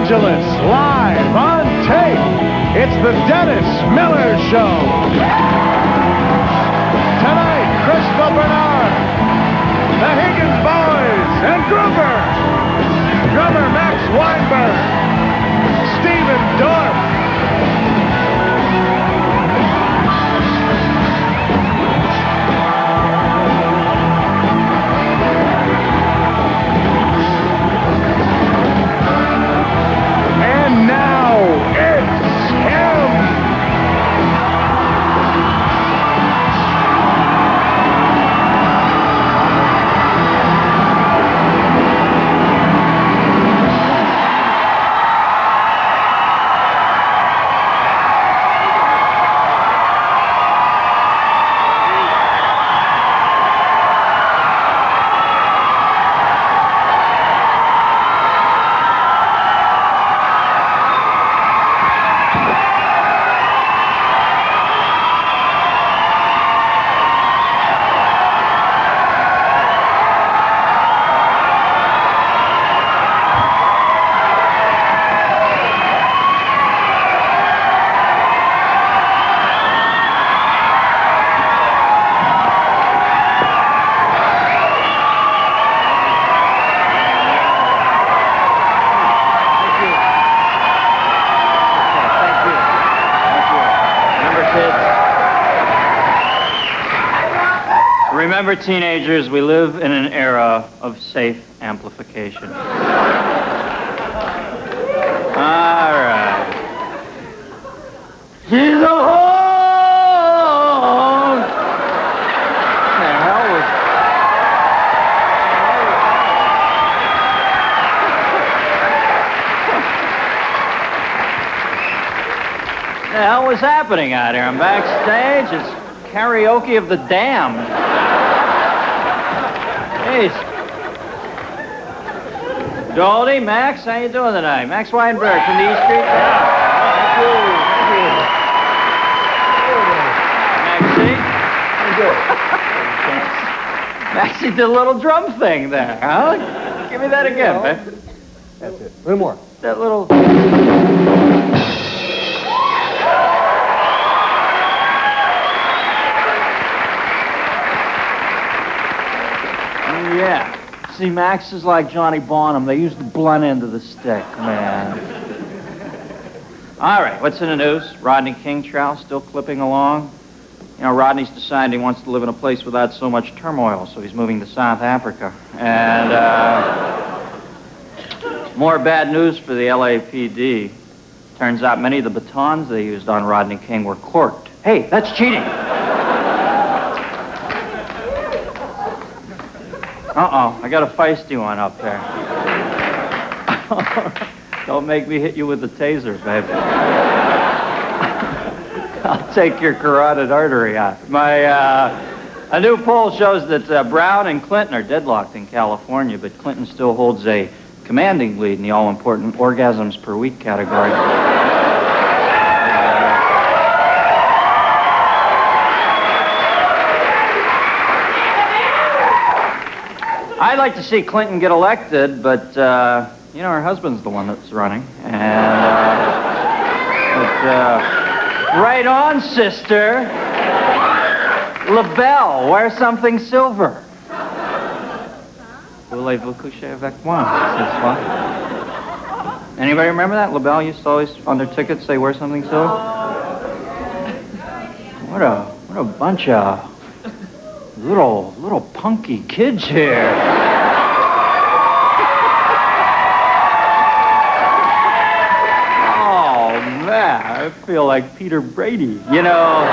Angeles, live on tape. It's the Dennis Miller Show. Tonight, Crystal Bernard, the Higgins Boys, and Gruber. Drummer Max Weinberg, Stephen Dorff. And now it's him. Remember, teenagers, we live in an era of safe amplification. All right. She's a home! What the hell was... What the hell was happening out here? I'm backstage. It's karaoke of the damned. Jeez. Goldie, Max, how you doing tonight? Max Weinberg from the East Street. Thank you. Maxie. Maxie did a little drum thing there, huh? Give me that again, babe. That's it. A little more. That little... Yeah. See, Max is like Johnny Bonham. They use the blunt end of the stick, man. All right, what's in the news? Rodney King trial still clipping along. You know, Rodney's decided he wants to live in a place without so much turmoil, so he's moving to South Africa. And, more bad news for the LAPD. Turns out many of the batons they used on Rodney King were corked. Hey, that's cheating. Uh-oh, I got a feisty one up there. Don't make me hit you with the taser, baby. I'll take your carotid artery out. A new poll shows that Brown and Clinton are deadlocked in California, but Clinton still holds a commanding lead in the all-important orgasms per week category. I'd like to see Clinton get elected, but, you know, her husband's the one that's running. And, right on, sister. LaBelle, wear something silver. Voulez-vous coucher avec moi? Anybody remember that? LaBelle used to always, on their tickets, say, wear something silver? What a bunch of little punky kids here. Oh, man, I feel like Peter Brady. You know,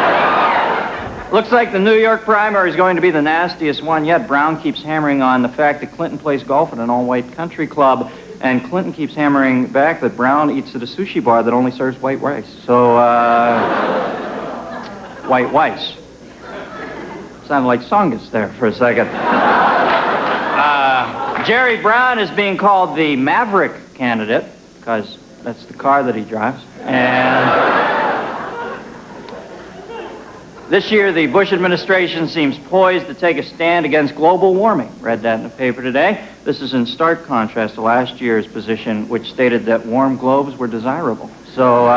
looks like the New York primary is going to be the nastiest one yet. Brown keeps hammering on the fact that Clinton plays golf at an all-white country club, and Clinton keeps hammering back that Brown eats at a sushi bar that only serves white rice. So, white rice. Sounded like Songus there for a second. Jerry Brown is being called the Maverick candidate, because that's the car that he drives. And This year, the Bush administration seems poised to take a stand against global warming. Read that in the paper today. This is in stark contrast to last year's position, which stated that warm globes were desirable. So,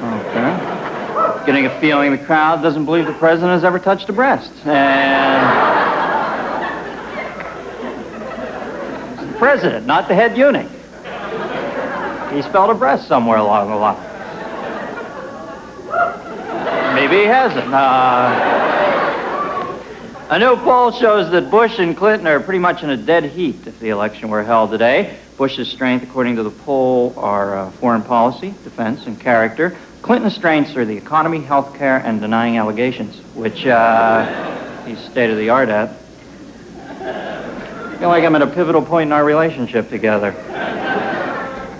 okay. Getting a feeling the crowd doesn't believe the president has ever touched a breast. And it's the president, not the head eunuch. He's felt a breast somewhere along the line. Maybe he hasn't. A new poll shows that Bush and Clinton are pretty much in a dead heat if the election were held today. Bush's strength, according to the poll, are foreign policy, defense, and character. Clinton's strengths are the economy, health care, and denying allegations, which he's state-of-the-art at. I feel like I'm at a pivotal point in our relationship together.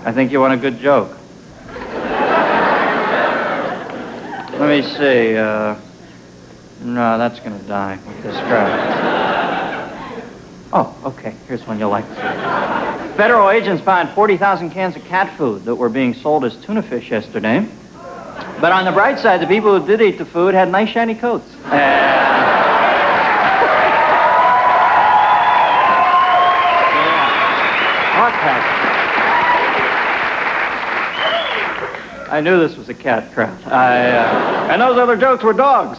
I think you want a good joke. Let me see. No, that's going to die with this crowd. Oh, okay. Here's one you'll like. Federal agents found 40,000 cans of cat food that were being sold as tuna fish yesterday. But on the bright side, the people who did eat the food had nice shiny coats. I knew this was a cat crowd. And those other jokes were dogs.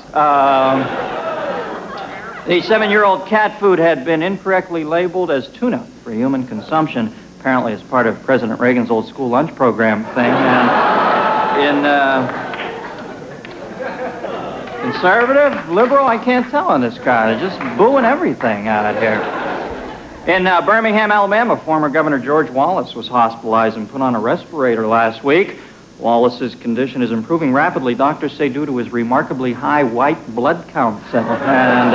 The 7-year-old cat food had been incorrectly labeled as tuna for human consumption, apparently as part of President Reagan's old school lunch program thing. And in conservative, liberal, I can't tell in this crowd. They're just booing everything out here. In Birmingham, Alabama, former Governor George Wallace was hospitalized and put on a respirator last week. Wallace's condition is improving rapidly, doctors say, due to his remarkably high white blood count. And,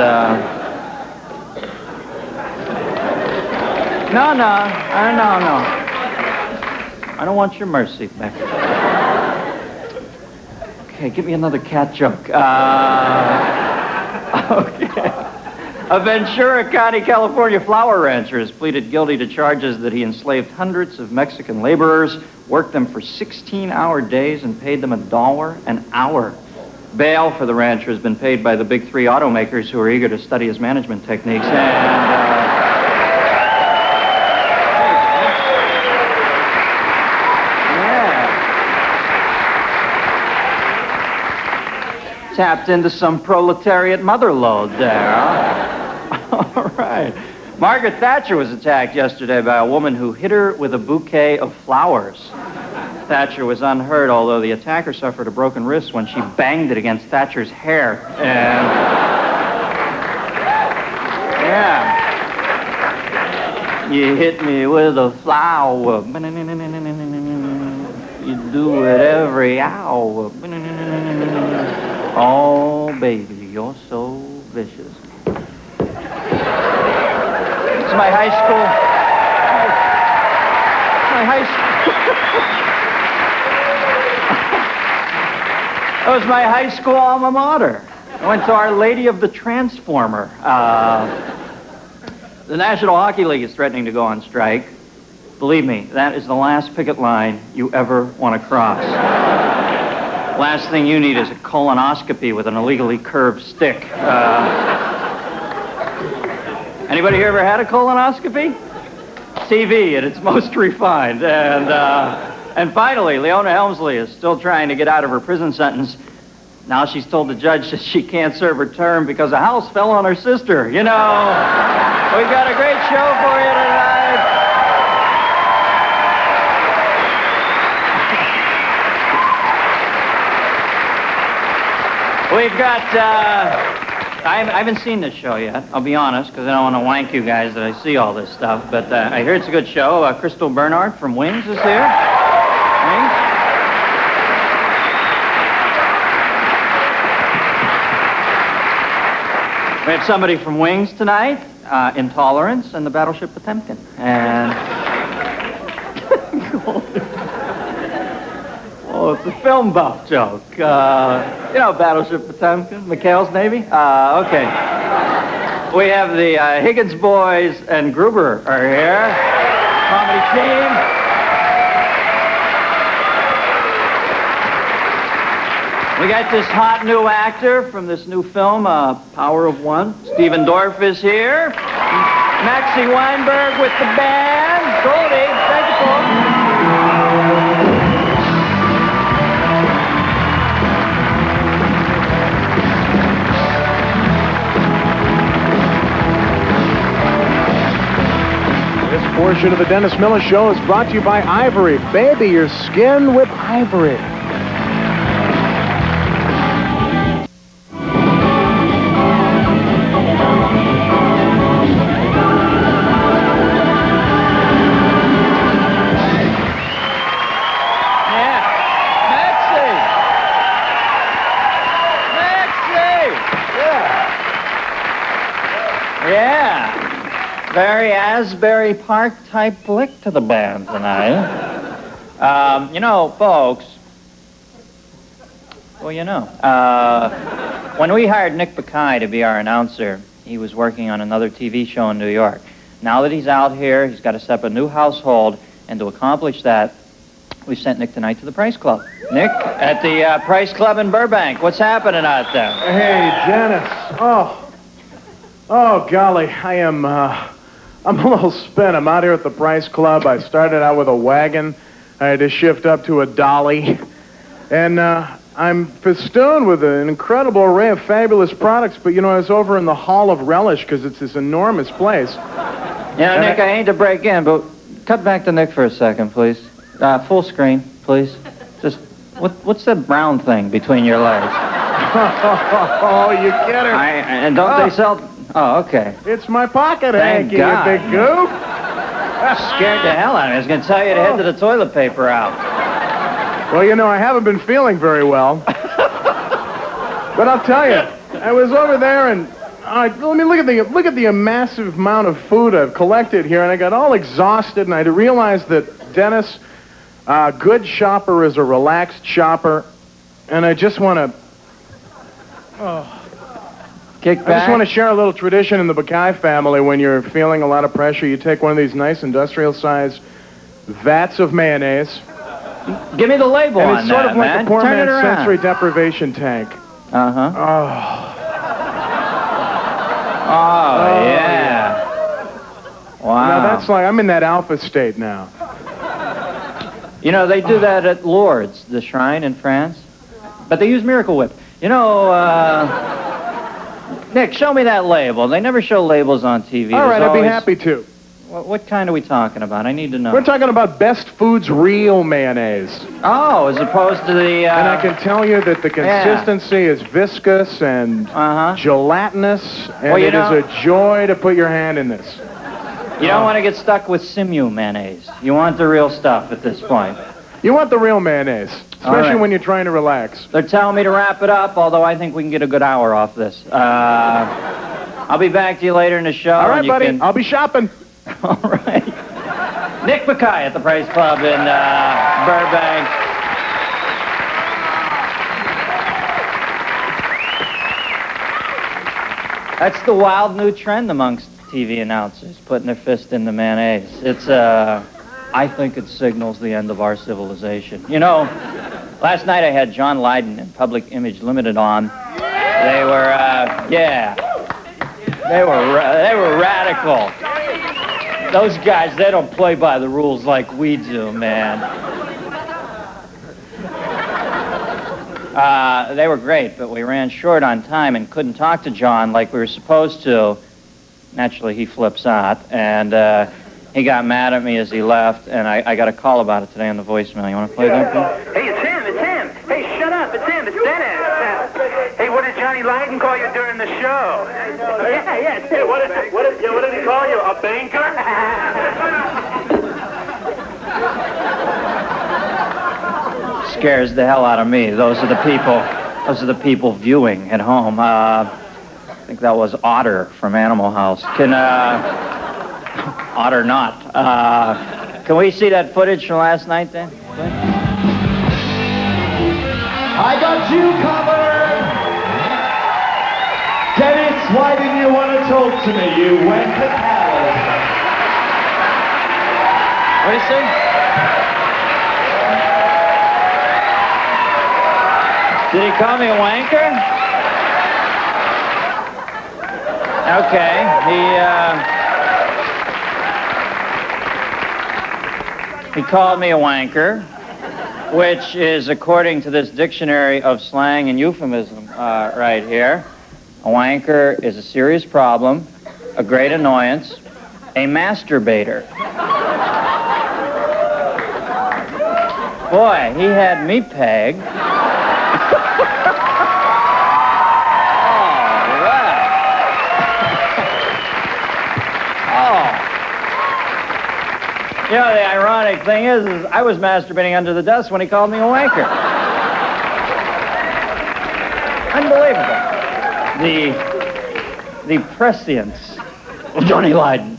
no. I don't want your mercy, Becky. Okay, give me another cat joke. Okay. A Ventura County, California flower rancher has pleaded guilty to charges that he enslaved hundreds of Mexican laborers, worked them for 16-hour days, and paid them $1 an hour. Bail for the rancher has been paid by the big 3 automakers who are eager to study his management techniques. Tapped into some proletariat mother load there, huh? All right. Margaret Thatcher was attacked yesterday by a woman who hit her with a bouquet of flowers. Thatcher was unhurt, although the attacker suffered a broken wrist when she banged it against Thatcher's hair. And yeah. You hit me with a flower. You do it every hour. Oh, baby, you're so vicious. It's my high school. That was my high school alma mater. I went to Our Lady of the Transformer. The National Hockey League is threatening to go on strike. Believe me, that is the last picket line you ever want to cross. Last thing you need is a colonoscopy with an illegally curved stick. Anybody here ever had a colonoscopy? TV at its most refined. And finally, Leona Helmsley is still trying to get out of her prison sentence. Now she's told the judge that she can't serve her term because a house fell on her sister. You know, we've got a great show for you tonight. We've got, I haven't seen this show yet, I'll be honest, because I don't want to wank you guys that I see all this stuff, but I hear it's a good show. Crystal Bernard from Wings is here. Wings? We have somebody from Wings tonight, Intolerance, and the Battleship Potemkin. And... Oh, it's a film buff joke. You know, Battleship Potemkin, McHale's Navy? Okay. We have the Higgins Boys and Gruber are here. Comedy team. We got this hot new actor from this new film, Power of One. Stephen Dorff is here. Maxie Weinberg with the band. Goldie, thank you, folks. This portion of the Dennis Miller Show is brought to you by Ivory. Baby your skin with Ivory. Very Asbury Park type flick to the band tonight. You know, folks. Well, you know. When we hired Nick Bakay to be our announcer, he was working on another TV show in New York. Now that he's out here, he's got to set up a new household, and to accomplish that, we sent Nick tonight to the Price Club. Nick, at the Price Club in Burbank. What's happening out there? Hey, Dennis. Oh, golly, I'm a little spent. I'm out here at the Price Club. I started out with a wagon. I had to shift up to a dolly. And I'm festooned with an incredible array of fabulous products. But, you know, I was over in the Hall of Relish because it's this enormous place. Yeah, Nick, I hate to break in, but cut back to Nick for a second, please. Full screen, please. Just, what's that brown thing between your legs? Oh, you get her. And don't they sell... Oh, okay. It's my pocket Thank hanky, God. you big goof. Scared the hell out of me. I was going to tell you to head to the toilet paper out. Well, you know, I haven't been feeling very well. But I'll tell you, I was over there and... let me look at the massive amount of food I've collected here, and I got all exhausted, and I realized that Dennis, a good shopper is a relaxed shopper, and I just want to... Kick back. I just want to share a little tradition in the Bakay family. When you're feeling a lot of pressure, you take one of these nice industrial-sized vats of mayonnaise. Give me the label and on it's sort that, of like man. a poor Turn it man's around. sensory deprivation tank. Uh-huh. Oh, yeah. Wow. Now, that's like, I'm in that alpha state now. You know, they do that at Lourdes, the shrine in France. But they use Miracle Whip. You know, Nick, show me that label. They never show labels on TV. All right, I'd be happy to. What kind are we talking about? I need to know. We're talking about Best Foods real mayonnaise. Oh, as opposed to the... And I can tell you that the consistency is viscous and gelatinous, and it is a joy to put your hand in this. You don't want to get stuck with Simu mayonnaise. You want the real stuff at this point. You want the real mayonnaise, especially when you're trying to relax. They're telling me to wrap it up, although I think we can get a good hour off this. I'll be back to you later in the show. All right, buddy. I'll be shopping. All right. Nick Bakay at the Price Club in Burbank. That's the wild new trend amongst TV announcers, putting their fist in the mayonnaise. It's, I think it signals the end of our civilization. You know, last night I had John Lydon and Public Image Limited on. They were, they were radical. Those guys, they don't play by the rules like we do, man. They were great, but we ran short on time and couldn't talk to John like we were supposed to. Naturally, he flips out, and he got mad at me as he left, and I got a call about it today on the voicemail. You want to play that, please? Hey, it's him. Hey, shut up. It's him. It's Dennis. Hey, what did Johnny Lydon call you during the show? Yeah, it's him. What did he call you? A banker? Scares the hell out of me. Those are the people viewing at home. I think that was Otter from Animal House. Otter not. Can we see that footage from last night then? I got you covered! Dennis, why didn't you want to talk to me, you wanker coward? What do you say? Did he call me a wanker? Okay, he called me a wanker, which is, according to this dictionary of slang and euphemism right here, a wanker is a serious problem, a great annoyance, a masturbator. Boy, he had me pegged. You know, the ironic thing is I was masturbating under the desk when he called me a wanker. Unbelievable. The prescience of Johnny Lydon.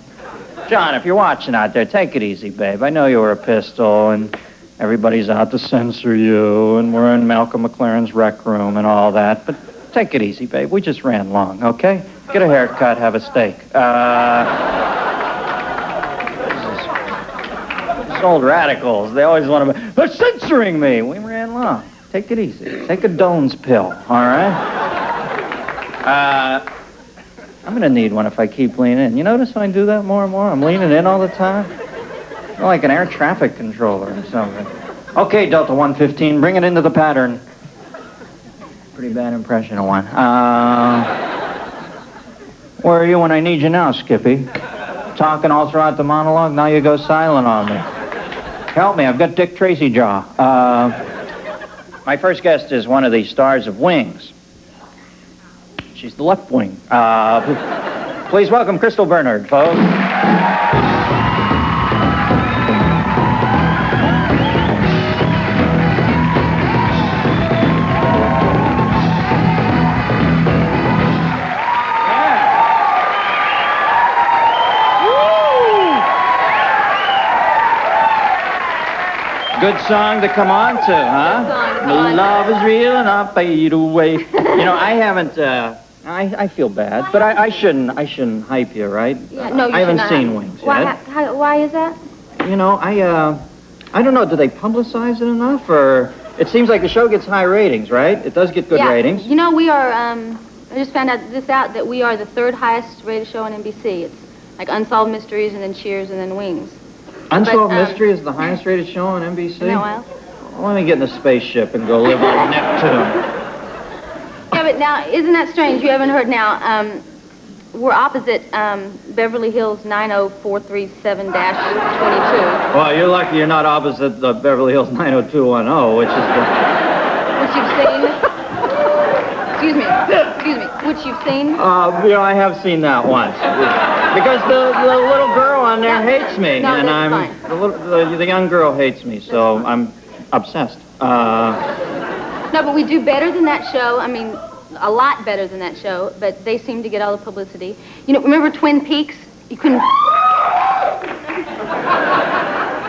John, if you're watching out there, take it easy, babe. I know you were a pistol, and everybody's out to censor you, and we're in Malcolm McLaren's rec room and all that, but take it easy, babe. We just ran long, okay? Get a haircut, have a steak. Old radicals. They always want to be, they're censoring me. We ran long. Take it easy. Take a Doan's pill, all right? I'm going to need one if I keep leaning in. You notice when I do that more and more? I'm leaning in all the time. I'm like an air traffic controller or something. Okay, Delta 115, bring it into the pattern. Pretty bad impression of one. Where are you when I need you now, Skippy? Talking all throughout the monologue, now you go silent on me. Help me, I've got Dick Tracy jaw. My first guest is one of the stars of Wings. She's the left wing. Please welcome Crystal Bernard, folks. Good song to come on to, huh? Love is real and I fade away. You know, I haven't, I feel bad, but I shouldn't hype you, right? Yeah, no, you I haven't should not. seen Wings yet. Why is that? You know, I don't know, do they publicize it enough, or it seems like the show gets high ratings, right? It does get good ratings. You know, we are, I just found out that we are the third highest rated show on NBC. It's like Unsolved Mysteries and then Cheers and then Wings. Unsolved Mystery is the highest rated show on NBC? No, well. Let me get in a spaceship and go live on Neptune. Yeah, but now, isn't that strange? You haven't heard now. We're opposite Beverly Hills 90437-22. Well, you're lucky you're not opposite the Beverly Hills 90210, which is the... Which you've seen? Excuse me, which you've seen? You know, I have seen that once. Because the little girl on there hates me, no, and that's I'm fine. the young girl hates me, so I'm obsessed. No, but we do better than that show. I mean, a lot better than that show, but they seem to get all the publicity. You know, remember Twin Peaks? You couldn't...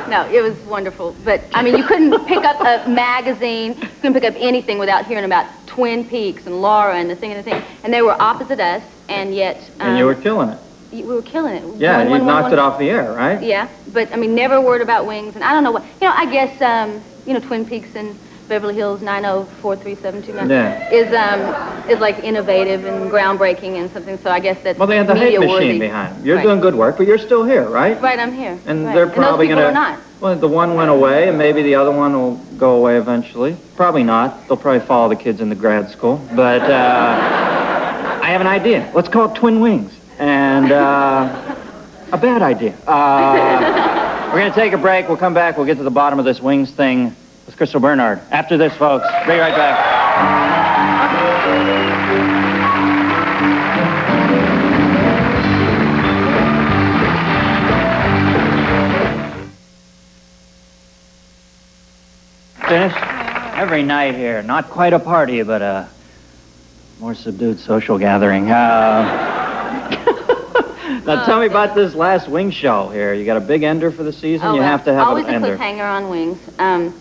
No, it was wonderful. But, I mean, you couldn't pick up a magazine, you couldn't pick up anything without hearing about Twin Peaks and Laura and the thing and the thing. And they were opposite us, and yet... and you were killing it. We were killing it. Yeah, you knocked it off the air, right? Yeah, but, I mean, never a word about Wings, and I don't know what... You know, I guess, you know, Twin Peaks and Beverly Hills 9043729 is like innovative and groundbreaking and something, so I guess that's well, they had the hate media-worthy. machine behind them. You're Right. doing good work, but you're still here, right? Right, I'm here. And right. they're probably and those people going are to... not. Well, the one went away, and maybe the other one will go away eventually. Probably not. They'll probably follow the kids into grad school. But I have an idea. Let's call it Twin Wings. And a bad idea. We're going to take a break. We'll come back. We'll get to the bottom of this Wings thing with Crystal Bernard. After this, folks. Be right back. Finished? Every night here. Not quite a party, but a more subdued social gathering. Now tell me about this last Wing show here. You got a big ender for the season? You have to have always an ender. Always a cliffhanger on Wings. I'm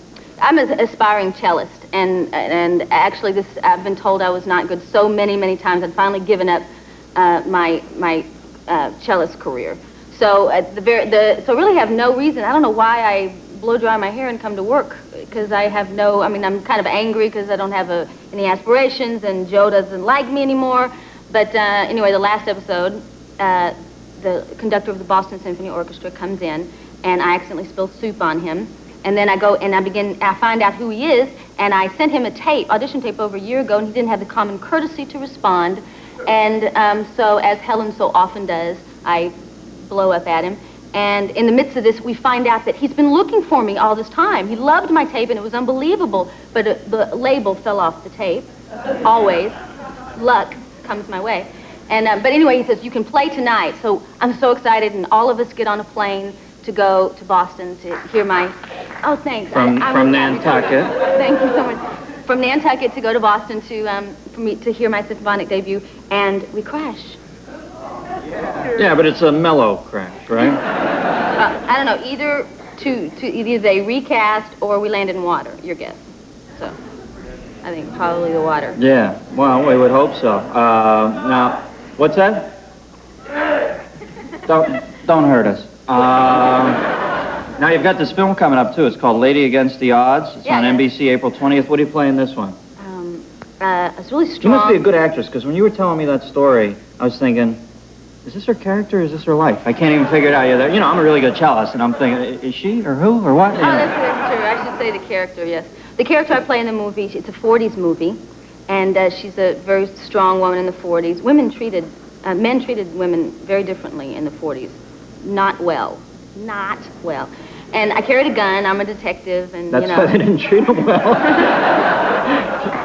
an aspiring cellist, and actually this, I've been told I was not good so many times. I'd finally given up my cellist career. So so really have no reason. I don't know why I blow dry my hair and come to work, because I have no, I mean, I'm kind of angry because I don't have any aspirations, and Joe doesn't like me anymore. But anyway, the last episode, the conductor of the Boston Symphony Orchestra comes in, and I accidentally spill soup on him. And then I go and I find out who he is, and I sent him a audition tape over a year ago, and he didn't have the common courtesy to respond. And so, as Helen so often does, I blow up at him. And in the midst of this, we find out that he's been looking for me all this time. He loved my tape, and it was unbelievable. But the label fell off the tape. Always. Luck comes my way. And but anyway, he says, you can play tonight. So I'm so excited, and all of us get on a plane to go to Boston to hear my... Oh, thanks. From Nantucket. Thank you so much. From Nantucket to go to Boston for me to hear my symphonic debut, and we crash. Yeah, but it's a mellow crash, right? I don't know. Either they recast or we land in water. Your guess. So, I think probably the water. Yeah. Well, we would hope so. Now, what's that? Don't hurt us. Now you've got this film coming up too. It's called Lady Against the Odds. It's on NBC April 20th. What do you play in this one? It's really strong. You must be a good actress, because when you were telling me that story, I was thinking, is this her character or is this her life? I can't even figure it out. You know, I'm a really good cellist, and I'm thinking, is she or who or what? Oh, that's true. I should say the character, yes. The character I play in the movie, it's a 40s movie, and she's a very strong woman in the 40s. Men treated women very differently in the 40s. Not well. Not well. And I carried a gun. I'm a detective, and That's why they didn't treat him well.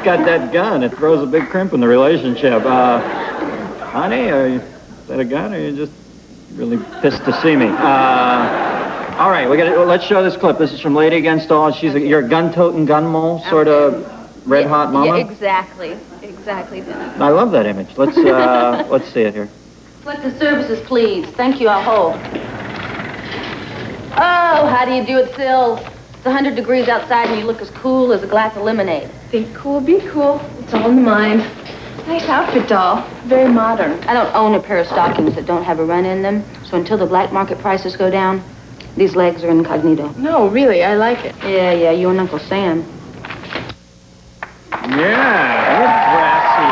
Got that gun. It throws a big crimp in the relationship. Honey, is that a gun, or are you just really pissed to see me? All right, let's show this clip. This is from Lady Against All. You're a gun-toting, gun mole, sort of red-hot mama? Yeah, exactly. I love that image. Let's see it here. Selected services, please. Thank you, I'll hold. Oh, how do you do it, Sills? It's 100 degrees outside and you look as cool as a glass of lemonade. Think cool, be cool. It's all in the mind. Nice outfit, doll. Very modern. I don't own a pair of stockings that don't have a run in them, so until the black market prices go down, these legs are incognito. No, really, I like it. Yeah, you and Uncle Sam. Yeah, you're brassy.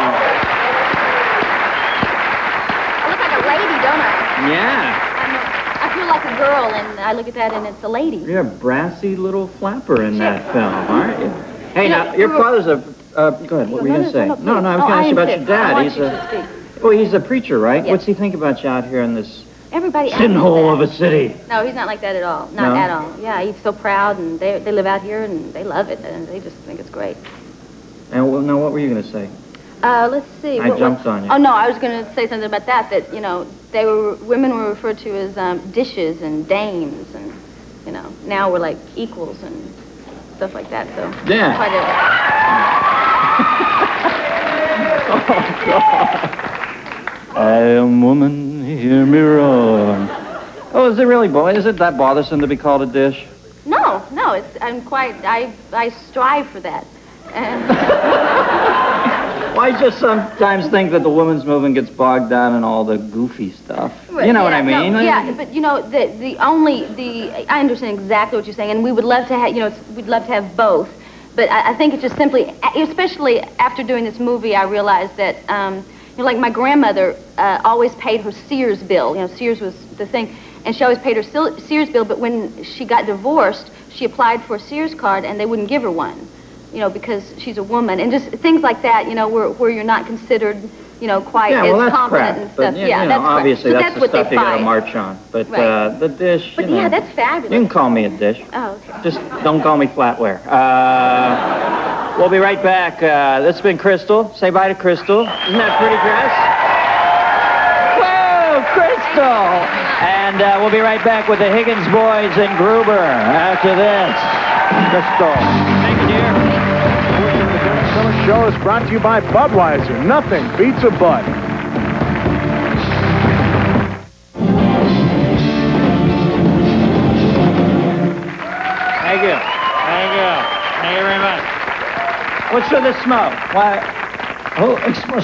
I look like a lady, don't I? Yeah. I feel like a girl, and I look at that, and it's a lady. You're a brassy little flapper in that film, aren't you? Hey, now, your father's a... go ahead, what were you going to say? No, I was going to ask you about your dad. He's a preacher, right? Yes. What's he think about you out here in this Everybody sinhole of a city? No, he's not like that at all. Not at all. Yeah, he's so proud, and they live out here, and they love it, and they just think it's great. And now, what were you going to say? Let's see. I jumped on you. Oh, no, I was going to say something about that, women were referred to as dishes and dames, and, now we're like equals and stuff like that, so. Yeah. Quite Oh, God. I am woman, hear me roar. Oh, is it really, boy? Is it that bothersome to be called a dish? No, I strive for that. Well, I just sometimes think that the women's movement gets bogged down in all the goofy stuff. You know what I mean? No, yeah, but I understand exactly what you're saying, and we would love to have, we'd love to have both. But I think it's just simply, especially after doing this movie, I realized that, like my grandmother always paid her Sears bill. Sears was the thing, and she always paid her Sears bill. But when she got divorced, she applied for a Sears card, and they wouldn't give her one. Because she's a woman, and just things like that, where you're not considered, quite as competent and stuff. But, that's obviously crap. that's the stuff you gotta march on. But the dish, But yeah, that's fabulous. You can call me a dish. Oh, okay. Just don't call me flatware. We'll be right back. This has been Crystal. Say bye to Crystal. Isn't that pretty dress? Whoa, Crystal! And we'll be right back with the Higgins Boys and Gruber after this. Crystal. Thank you, dear. Summer Show is brought to you by Budweiser. Nothing beats a Bud. Thank you. Thank you. Thank you very much. What's with the smoke? Why?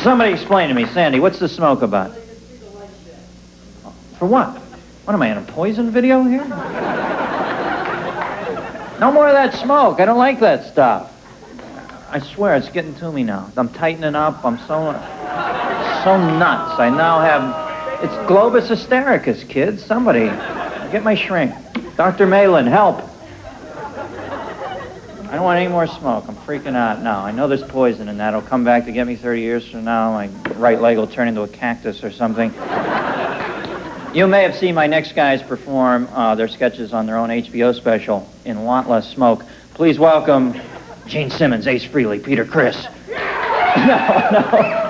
Somebody explain to me, Sandy. What's the smoke about? For what? What am I in a poison video here? No more of that smoke. I don't like that stuff. I swear, it's getting to me now. I'm tightening up. I'm so nuts. I now have... It's globus hystericus, kids. Somebody, get my shrink. Dr. Malin, help. I don't want any more smoke. I'm freaking out now. I know there's poison in that. It'll come back to get me 30 years from now. My right leg will turn into a cactus or something. You may have seen my next guys perform their sketches on their own HBO special in Want Less Smoke. Please welcome Gene Simmons, Ace Frehley, Peter Criss. No.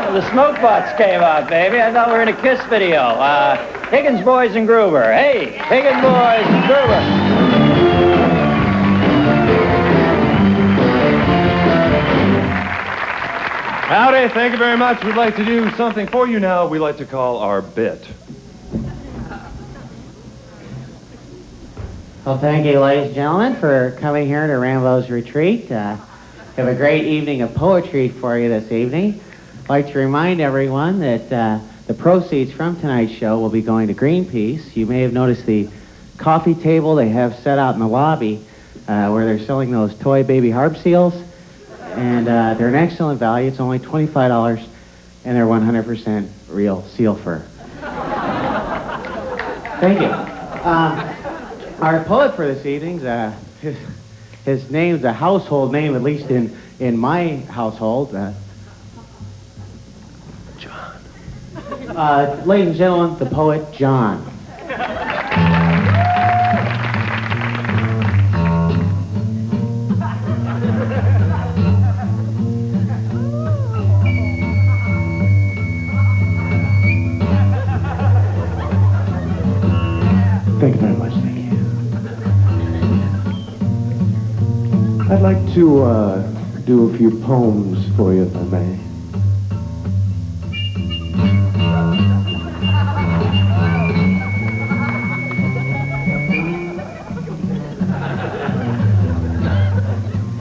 The smoke bots came out, baby. I thought we were in a Kiss video. Higgins Boys and Gruber. Hey, Higgins Boys and Gruber. Howdy, thank you very much. We'd like to do something for you now we like to call our bit. Well, thank you, ladies and gentlemen, for coming here to Rambo's Retreat. We have a great evening of poetry for you this evening. I'd like to remind everyone that the proceeds from tonight's show will be going to Greenpeace. You may have noticed the coffee table they have set out in the lobby where they're selling those toy baby harp seals. And they're an excellent value. It's only $25, and they're 100% real seal fur. Thank you. Our poet for this evening's his name's a household name, at least in my household. John. Ladies and gentlemen, the poet John. Thank you very much, thank you. I'd like to do a few poems for you, if I may.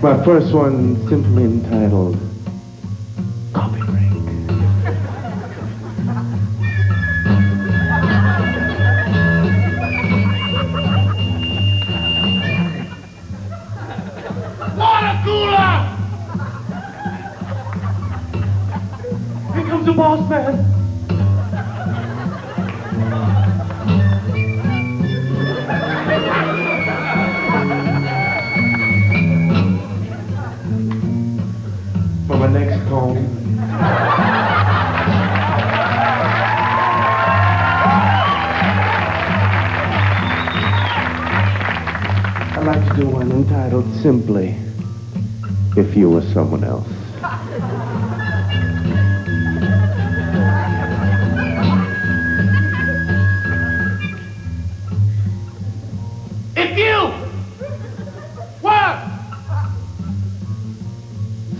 My first one simply entitled Coffee Break. The boss man. For my next poem. I'd like to do one entitled simply, If You Were Someone Else.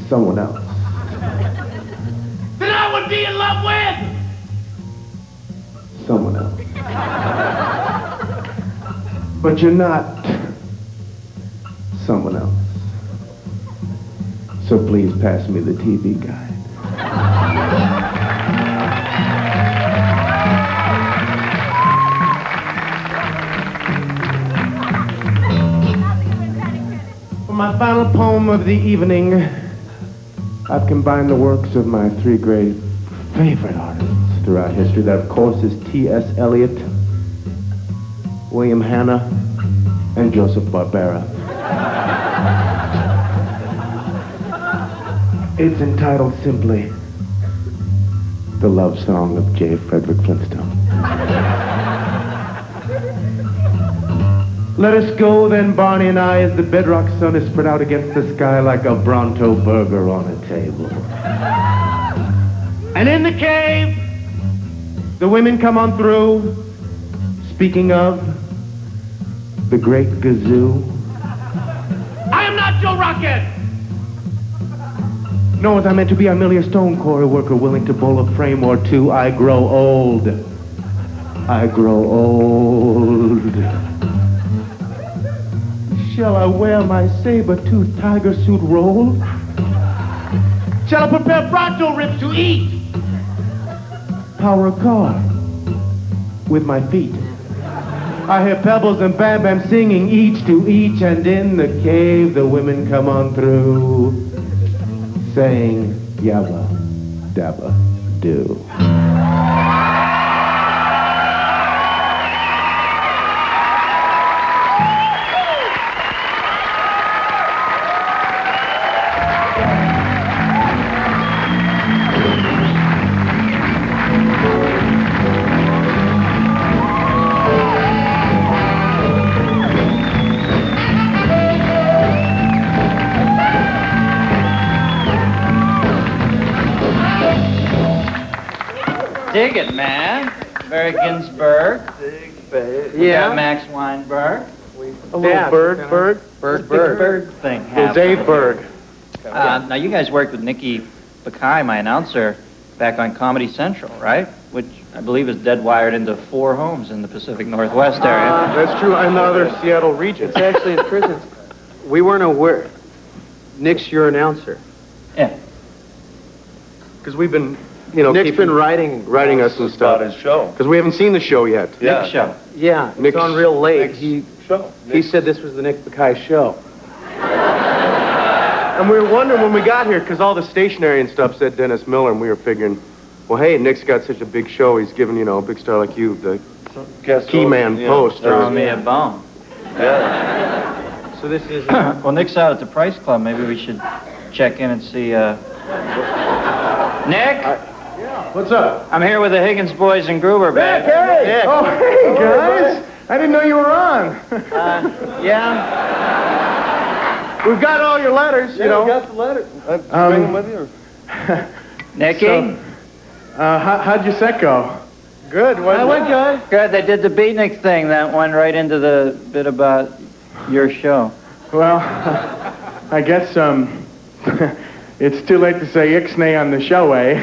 Someone else. Then I would be in love with someone else. But you're not someone else. So please pass me the TV guide. For my final poem of the evening, I've combined the works of my three great favorite artists throughout history. That, of course, is T.S. Eliot, William Hanna, and Joseph Barbera. It's entitled simply The Love Song of J. Frederick Flintstone. Let us go then, Barney and I, as the bedrock sun is spread out against the sky like a Bronto burger on a table. And in the cave, the women come on through, speaking of the great Gazoo. I am not Joe Rocket! Nor was I meant to be Amelia Stone, quarry worker willing to bowl a frame or two. I grow old. I grow old. Shall I wear my saber-toothed tiger suit rolled? Shall I prepare Bronto ribs to eat? Power a car with my feet. I hear pebbles and Bam Bam singing each to each, and in the cave the women come on through, saying yabba dabba do. Dig it, man. Barry Ginsberg. We got Max Weinberg. A little bird Thing It's happened. Dave Berg. Now, you guys worked with Nicky Bakay, my announcer, back on Comedy Central, right? Which I believe is dead wired into 4 homes in the Pacific Northwest area. That's true. Another Seattle region. It's actually in prisons. We weren't aware. Nick's your announcer. Yeah. Because we've been, Nick's been writing us and stuff. His show. Because we haven't seen the show yet. Nick show. Yeah, it's Nick's- on real late. Nick's show. He said this was the Nick Bakay show. And we were wondering when we got here, because all the stationery and stuff said Dennis Miller, and we were figuring, well, hey, Nick's got such a big show, he's giving, a big star like you the key man post. Throwing me a bone. Yeah. So this is... Well, Nick's out at the Price Club. Maybe we should check in and see, Nick? What's up? I'm here with the Higgins Boys and Gruber, babe. Hey! Oh, hey, guys! I didn't know you were on. Yeah? We've got all your letters, We got the letter. Bring them with you? Or? Nicky? How'd your set go? Good. I went good. Good. They did the beatnik thing. That went right into the bit about your show. Well, I guess, it's too late to say ixnay on the show, eh?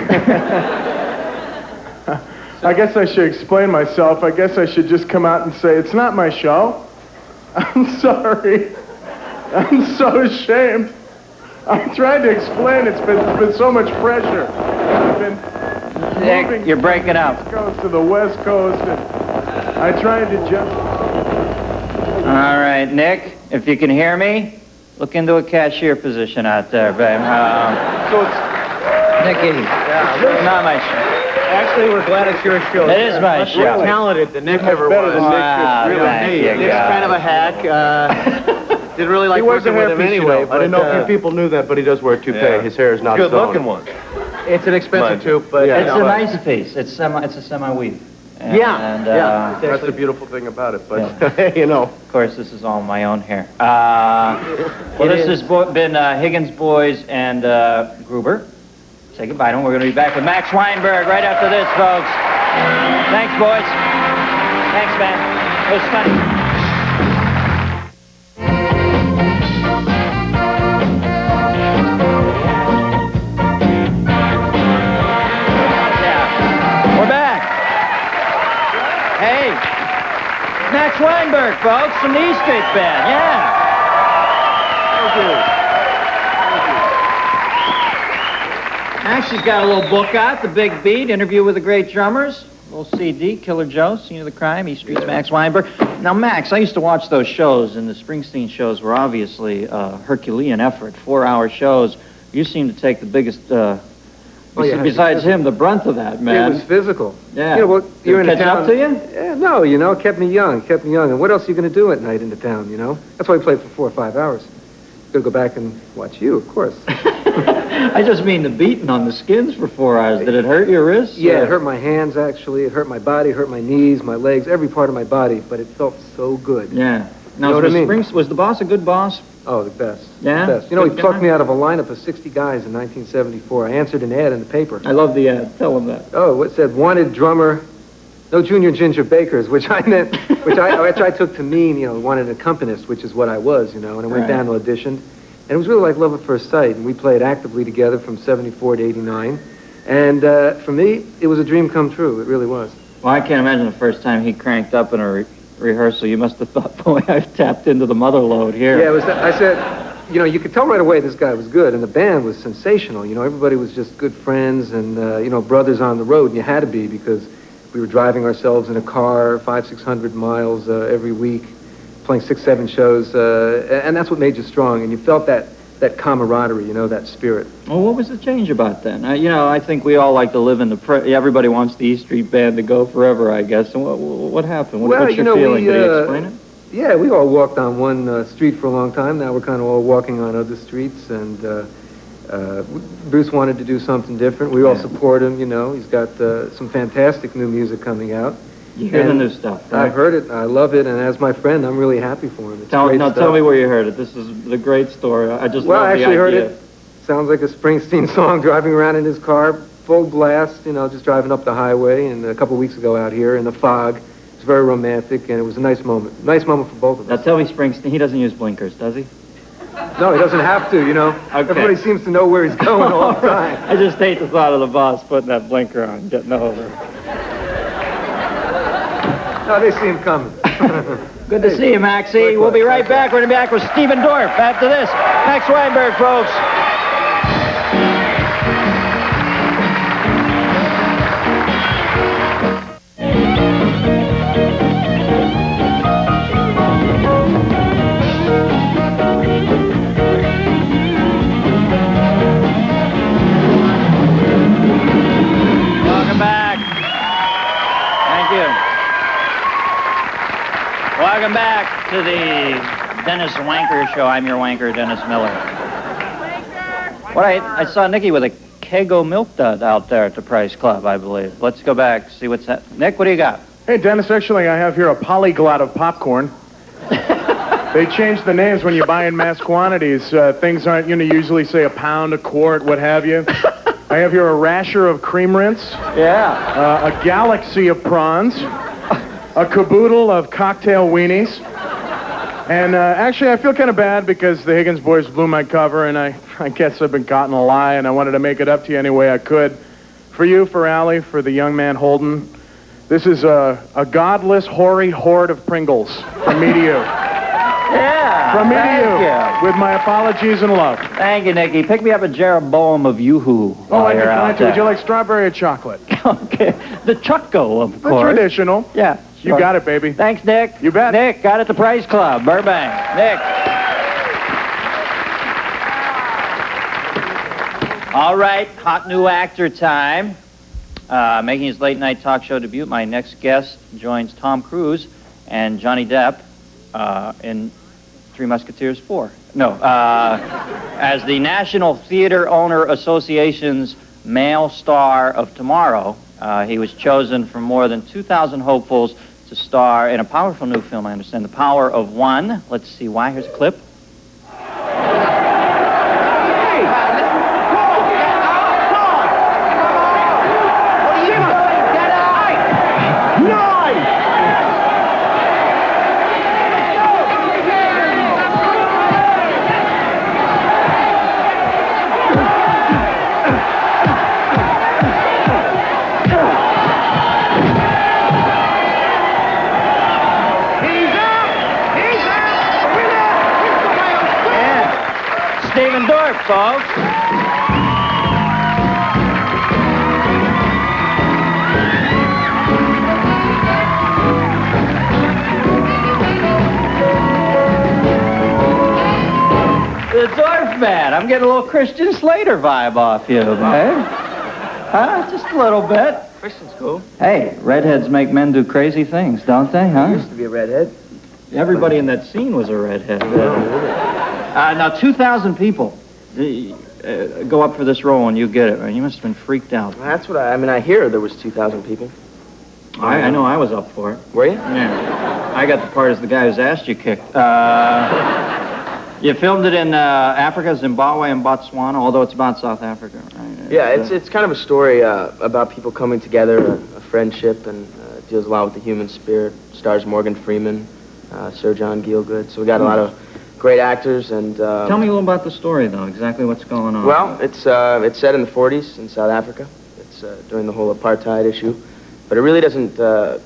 I guess I should explain myself. I guess I should just come out and say, it's not my show. I'm sorry. I'm so ashamed. I'm trying to explain. It's been so much pressure. I've been Nick, moving you're breaking up. from the East Coast to the West Coast, and I tried to just... All right, Nick, if you can hear me, look into a cashier position out there, babe. So it's... Nicky, not my show. Actually, we're glad it's your show. It is my show. More talented than Nick ever better was. than Nick Wow, really thank made. you, Nick's kind of a hack. Didn't really like He wears a working with him hairpiece, anyway. I didn't know if you people knew that, but he does wear a toupee. Yeah. His hair is not Good-looking one. It's an expensive tube, but... Yeah, It's no, a nice piece. It's a semi-weave. And, Yeah, and, yeah. That's the beautiful thing about it, but, Yeah. Of course, this is all my own hair. Well, this has been Higgins Boys and Gruber. Say goodbye to him. We're going to be back with Max Weinberg right after this, folks. Thanks, boys. Thanks, man. It was fun. Yeah. We're back. Hey, Max Weinberg, folks, from the E Street Band. Yeah. Thank you. Max has got a little book out, The Big Beat, Interview with the Great Drummers, a little CD, Killer Joe, Scene of the Crime, E Street's Max Weinberg. Now, Max, I used to watch those shows, and the Springsteen shows were obviously a Herculean effort, 4-hour shows. You seem to take the biggest, besides him, the brunt of that, man. It was physical. Yeah. Well, you're in Catch town. up to you? Yeah, no, it kept me young. And what else are you going to do at night into town, That's why we played for 4 or 5 hours. Gotta go back and watch you, of course. I just mean the beating on the skins for 4 hours. Did it hurt your wrists? Yeah, it hurt my hands, actually. It hurt my body, hurt my knees, my legs, every part of my body, but it felt so good. Yeah. Now, You know what I mean? Was the boss a good boss? Oh, the best. Yeah? The best. He Good plucked guy? me out of a lineup of 60 guys in 1974. I answered an ad in the paper. I love the ad. Tell him that. Oh, it said, wanted drummer, no junior ginger bakers, which I meant, which I took to mean, wanted an accompanist, which is what I was, and I went Right. down and auditioned. And it was really like love at first sight, and we played actively together from 74 to 89. And for me, it was a dream come true. It really was. Well, I can't imagine the first time he cranked up in a rehearsal. You must have thought, boy, I've tapped into the mother load here. Yeah, it was. I said, you could tell right away this guy was good, and the band was sensational. Everybody was just good friends and, brothers on the road, and you had to be because we were driving ourselves in a car 500-600 miles every week, playing 6-7 shows, and that's what made you strong. And you felt that camaraderie, that spirit. Well, what was the change about then? I think we all like to live in everybody wants the E Street Band to go forever, I guess. And what happened? What's your feeling? Did he explain it? Yeah, we all walked on one street for a long time. Now we're kind of all walking on other streets, and Bruce wanted to do something different. We all support him, He's got some fantastic new music coming out. You hear the new stuff, right? I've heard it. I love it, and as my friend, I'm really happy for him. It's great stuff. Tell me where you heard it. This is the great story. I just love the idea. Well, I actually heard it. Sounds like a Springsteen song, driving around in his car, full blast, just driving up the highway, and a couple weeks ago out here in the fog. It was very romantic, and it was a nice moment. Nice moment for both of us. Now tell me, Springsteen, he doesn't use blinkers, does he? No, he doesn't have to, Okay. Everybody seems to know where he's going all the time. I just hate the thought of the boss putting that blinker on, getting over. No, they see him coming. Good to see you, Maxie. We'll be right back. We're going to be back with Stephen Dorff after this. Max Weinberg, folks. Welcome back. Thank you. Welcome back to the Dennis Wanker Show. I'm your wanker, Dennis Miller. What I saw Nicky with a keg of milk dud out there at the Price Club, I believe. Let's go back, see what's that. Nick, what do you got? Hey, Dennis, actually, I have here a polyglot of popcorn. They change the names when you buy in mass quantities. Things aren't, usually say a pound, a quart, what have you. I have here a rasher of cream rinse. Yeah. A galaxy of prawns. A caboodle of cocktail weenies. And actually, I feel kind of bad because the Higgins Boys blew my cover, and I guess I've been caught in a lie, and I wanted to make it up to you any way I could. For you, for Allie, for the young man Holden, this is a godless, hoary horde of Pringles from me to you. Yeah. From me to you. With my apologies and love. Thank you, Nicky. Pick me up a Jeroboam of Yoo-Hoo. Oh, I'd be glad to. Would you like strawberry or chocolate? Okay. The Choco, of course. The traditional. Yeah. You got it, baby. Thanks, Nick. You bet. Nick, got it at the Price Club, Burbank. Nick. All right, hot new actor time. Making his late night talk show debut, my next guest joins Tom Cruise and Johnny Depp in Three Musketeers 4. No, as the National Theater Owner Association's Male Star of Tomorrow. He was chosen from more than 2,000 hopefuls to star in a powerful new film, I understand, The Power of One. Let's see why. Here's a clip. Stephen Dorff, folks. The Dorff Band. I'm getting a little Christian Slater vibe off you, babe. Huh? Just a little bit. Christian's cool. Hey, redheads make men do crazy things, don't they, huh? I used to be a redhead. Everybody in that scene was a redhead. Now, 2,000 people go up for this role, and you get it. Right? You must have been freaked out. Well, that's what I hear there was 2,000 people. I know I was up for it. Were you? Yeah. I got the part as the guy whose ass you kicked. You filmed it in Africa, Zimbabwe, and Botswana, although it's about South Africa, right? Yeah, it's kind of a story about people coming together, a friendship, and deals a lot with the human spirit. Stars Morgan Freeman, Sir John Gielgud. So we got a lot of great actors. And tell me a little about the story, though. Exactly what's going on. Well, it's set in the 40s in South Africa. It's during the whole apartheid issue, but it really doesn't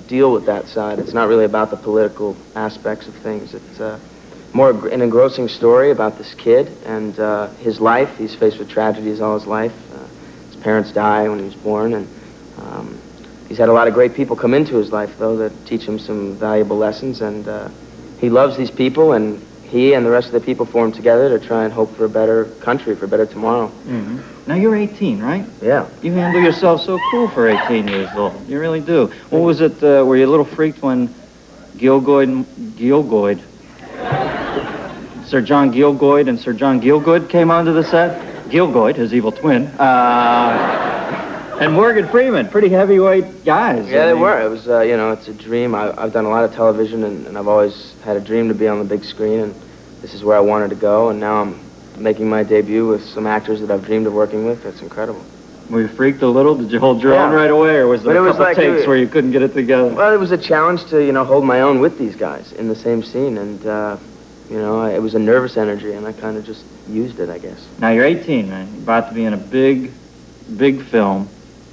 deal with that side. It's not really about the political aspects of things. It's more an engrossing story about this kid and his life. He's faced with tragedies all his life. His parents die when he was born, and He's had a lot of great people come into his life, though, that teach him some valuable lessons, and he loves these people, and he and the rest of the people formed together to try and hope for a better country, for a better tomorrow. Mm-hmm. Now, you're 18, right? Yeah. You handle yourself so cool for 18 years old. You really do. What was it, were you a little freaked when Gielgud, Sir John Gielgud and Sir John Gielgud came onto the set? Gielgud, his evil twin, and Morgan Freeman, pretty heavyweight guys. Yeah, they were. It was, you know, it's a dream. I've done a lot of television, and I've always had a dream to be on the big screen, and this is where I wanted to go, and now I'm making my debut with some actors that I've dreamed of working with. That's incredible. Were you freaked a little? Did you hold your own right away, or was there a couple takes where you couldn't get it together? Well, it was a challenge to, you know, hold my own with these guys in the same scene, and, you know, it was a nervous energy, and I kind of just used it, I guess. Now, you're 18, man. You're about to be in a big, big film.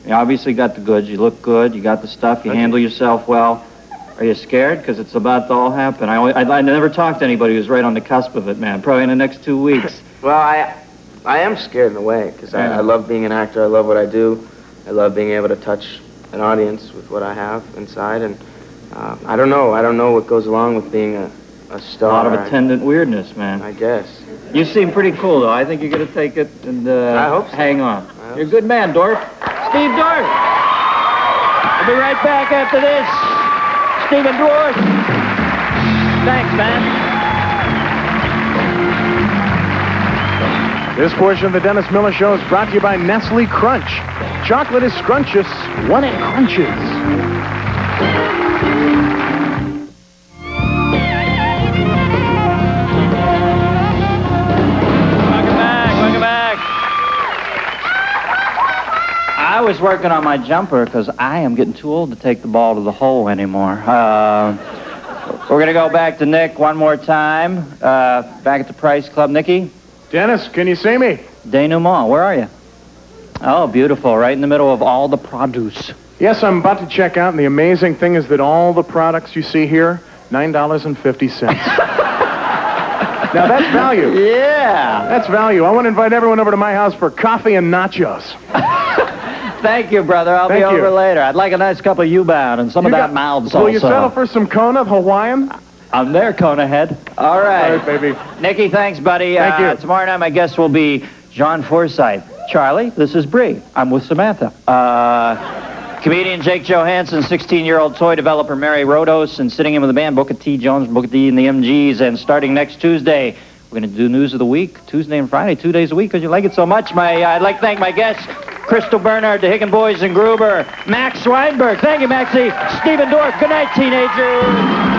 You obviously got the goods. You look good. You got the stuff. You handle yourself well. Are you scared? Because it's about to all happen. I never talked to anybody who's right on the cusp of it, man. Probably in the next 2 weeks. Well, I am scared in a way, because I love being an actor. I love what I do. I love being able to touch an audience with what I have inside. And I don't know. I don't know what goes along with being a star. A lot of attendant weirdness, man. I guess. You seem pretty cool, though. I think you're going to take it and I hope so. hang on. You're a good man, Dorff. Steve Dorff. I'll be right back after this. Stephen Dorff. Thanks, man. This portion of the Dennis Miller Show is brought to you by Nestle Crunch. Chocolate is scrumptious when it crunches. I was working on my jumper because I am getting too old to take the ball to the hole anymore. We're going to go back to Nick one more time. Back at the Price Club. Nicky? Dennis, can you see me? Denouement, where are you? Oh, beautiful. Right in the middle of all the produce. Yes, I'm about to check out, and the amazing thing is that all the products you see here, $9.50. Now, that's value. Yeah. That's value. I want to invite everyone over to my house for coffee and nachos. Thank you, brother. I'll be over later. I'd like a nice cup of U-Bound and some of that mild salsa. Will you settle for some Kona Hawaiian? I'm there, Kona head. All right. All right, baby. Nicky, thanks, buddy. Thank you. Tomorrow night, my guest will be John Forsythe. Charlie, this is Bree. I'm with Samantha. Comedian Jake Johansson, 16-year-old toy developer Mary Rodos, and sitting in with the band Booker T. Jones, Booker T. and the MGs. And starting next Tuesday, we're going to do News of the Week, Tuesday and Friday, 2 days a week, because you like it so much. I'd like to thank my guests, Crystal Bernard, the Higgins Boys and Gruber, Max Weinberg. Thank you, Maxie. Stephen Dorff. Good night, teenagers.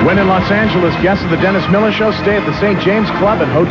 When in Los Angeles, guests of the Dennis Miller Show stay at the St. James Club and Hotel.